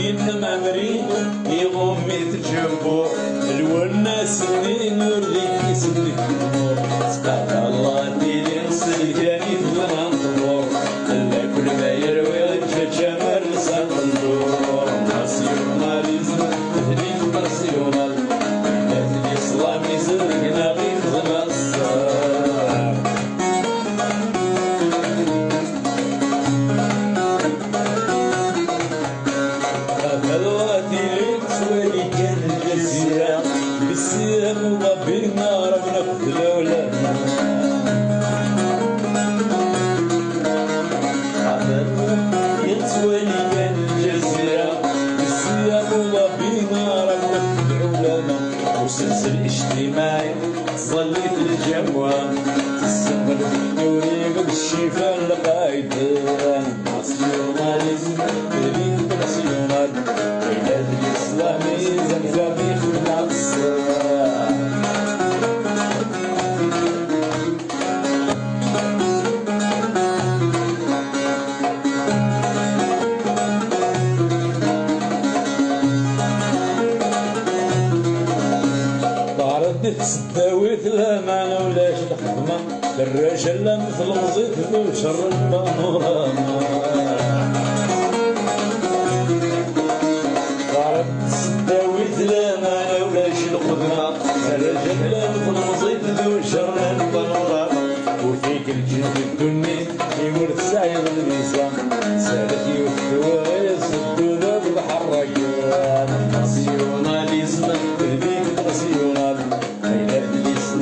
ينما مريد يغمي تجنبو الوناس اللي نوريك يسلك النور سبحان الله ديني نصل جاني ظلم طبور الا كل ما يروي غير جمال رسال النور ناسيوناليزم تهديد ناسيونال الناس الاسلاميزم هنا غير زمان الصار الوادي الاسود كان الجزيره بالسلام وبينا ربنا في الأولاد يتوالي كان الجزيرة بالسلام وبينا ربنا في العلماء مسلسل اجتماعي تصلي في الجموع تستقبل في الدوري بالشفاء القايد ناسيوناليزم تهديد ناسيونال البلاد الإسلاميزم تاريخ النصر سداويت لا معنى ولاش الخدمة الرجال لا مثل مزيد ذو شر البانوراما ضرب سداويت لا معنى ولاش الخدمة الرجال لا مثل مزيد ذو شر البانوراما وفيك الجند الدني يورث سعيد الميزان سالك يوثوا يصدوا ذا بالحركان ناسيوناليزم تهديد ناسيونال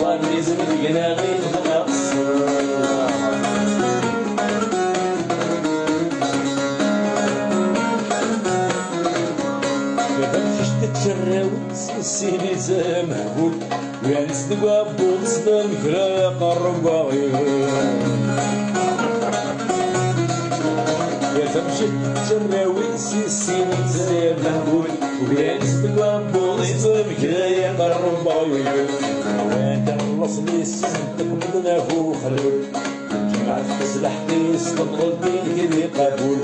الإسلاميزم الجناغي النصر كيفاش تتشراوت السيني مهبول ويعني صدق بوط صدام كلا قرب باغيون كيفاش تتشراوت السيني مهبول ويعني صدق بوط صدام كلا قرب باغيون الأصلي السنتك مدنا فو خلول جمعت تسلح قيس تبغل بين كذي قبول